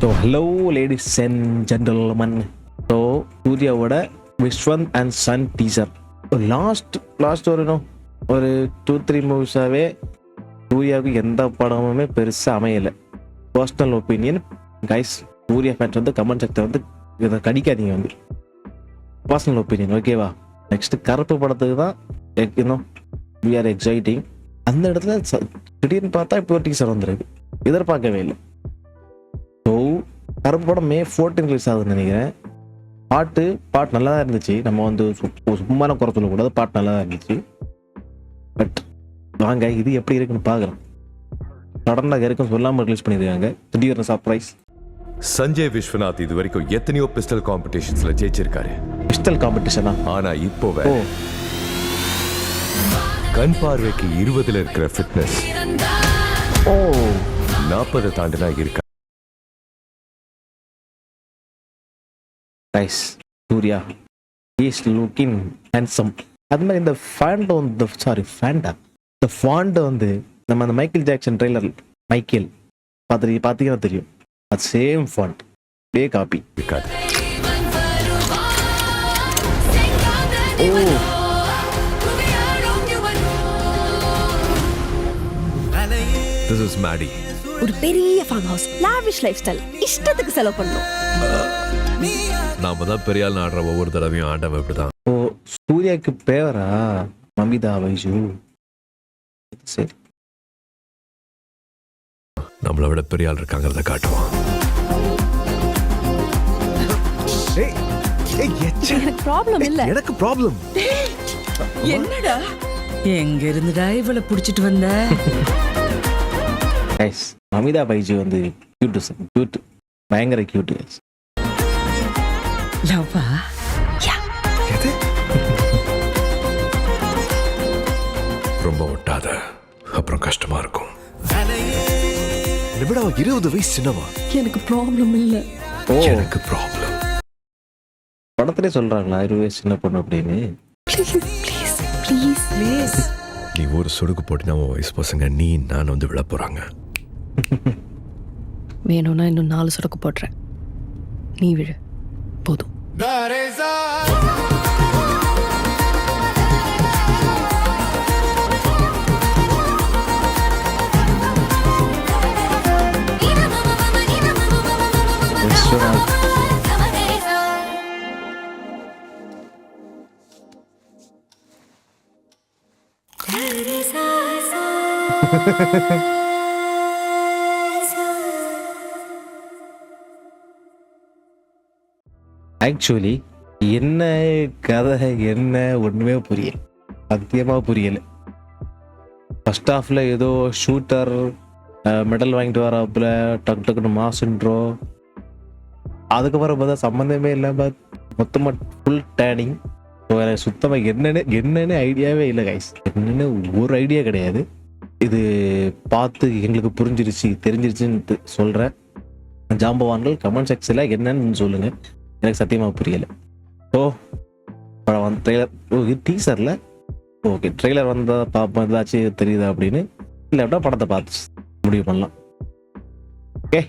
So hello ladies and gentleman. So சூர்யாவோட விஸ்வந்த் and sun teaser last ஒரு 2-3 மூவிஸாகவே சூர்யாவுக்கு எந்த படமுமே பெருசாக அமையலை. Personal opinion guys, Suriya fans வந்து கமெண்ட் செக்டர் வந்து இதை கடிக்காதீங்க வந்து. பர்சனல் ஒப்பீனியன் ஓகேவா. நெக்ஸ்ட் கருப்பு படத்துக்கு தான் இன்னும் வி ஆர் எக்ஸைட்டிங். அந்த இடத்துல திடீர்னு பார்த்தா இப்போ ஒரு டீசர் வந்துருக்கு, எதிர்பார்க்கவே இல்லை. ஸோ கருப்பு படம் May 14 ரிலீஸ் ஆகுதுன்னு நினைக்கிறேன். பாட்டு நல்லா தான் இருந்துச்சு, நம்ம வந்து சும்மான குறை சொல்லக்கூடாது, பாட்டு நல்லா தான் இருந்துச்சு. பட் வாங்க இது எப்படி இருக்குன்னு பார்க்கலாம். சடனாக இருக்கும் சொல்லாமல் ரிலீஸ் பண்ணியிருக்காங்க, திடீர்னு சர்ப்ரைஸ். சஞ்சய் விஸ்வநாத் இது வரைக்கும் எத்தனையோ பிஸ்டல் காம்படிஷன்ஸ்ல ஜெயிச்சிருக்காரு. பிஸ்டல் காம்படிஷனா? ஆனா இப்போ கண் பார்வைக்கு 20ல இருக்கிற ஃபிட்னஸ் 40 தாண்டினா இருக்கா. Nice. Suriya is looking handsome. அது மாதிரி இந்த ஃபாண்ட் வந்து நம்ம அந்த மைக்கேல் ஜாக்சன் ட்ரெய்லர் மைக்கேல் பார்த்தீங்கன்னா தெரியும், அது சேம் ஃபாண்ட், பே காப்பி இருக்காது. This is Maddie. ஒரு பெரிய farm house, lavish life style, இஷ்டத்துக்கு செலவு பண்ணணும். நாம தான் பெரிய ஆள் ஆடுற ஒவ்வொரு தடவையும் ஆண்டவ இப்படிதான். ஓ சூர்யாக்கு பேரா மமிதா வைஜு. சரி, நம்மளை விட பெரிய ஆள் இருக்காங்கிறத காட்டுவான். எனக்கு ப்ராப்ளம் இல்ல. எனக்கு ப்ராப்ளம். என்னடா எங்க இருந்துடா இவளை புடிச்சிட்டு வந்த? கைஸ் மமிதா பைஜி வந்து கியூட், பயங்கர கியூட். லவ்வா? ரொம்ப ஒட்டாத, அப்புறம் கஷ்டமா இருக்கும். 20 வயசு சின்னவா. எனக்கு ப்ராப்ளம் இல்ல. எனக்கு ப்ராப்ளம். படத்திலே சொல்றாங்களா 20 வயசு சின்ன பொண்ணு அப்படின்னு? ப்ளீஸ் நீ ஒரு சொடுக்கு போட்டினா உன் வயசு பசங்க நீ நான் வந்து விழ போறாங்க. வேணும்னா இன்னும் 4 சொடக்கு போடுறேன், நீ விழு போதும். ஆக்சுவலி என்ன கதை என்ன ஒன்றுமே புரியல, சத்தியமாக புரியலை. ஃபர்ஸ்ட் ஹாஃபில் ஏதோ ஷூட்டர் மெடல் வாங்கிட்டு வராப்புல டக்குன்னு மாசுன்றோ, அதுக்கப்புறம் பார்த்தா சம்மந்தமே இல்லாமல் மொத்தமாக ஃபுல் டேனிங். ஸோ எனக்கு சுத்தமாக என்னன்னு ஐடியாவே இல்லை கைஸ், என்னன்னு ஒரு ஐடியா கிடையாது. இது பார்த்து எங்களுக்கு தெரிஞ்சிருச்சுன்னு சொல்கிறேன். ஜாம்பவான்கள் கமெண்ட் செக்ஷனில் என்னன்னு சொல்லுங்கள், எனக்கு சத்தியமாக புரியலை. ஸோ படம் வந்து ட்ரெய்லர் டீசரில் ஓகே, ட்ரெய்லர் வந்தால் பார்ப்போம் ஏதாச்சும் தெரியுதா அப்படின்னு, இல்லை அப்படின்னா படத்தை பார்த்து முடிவு பண்ணலாம். ஓகே.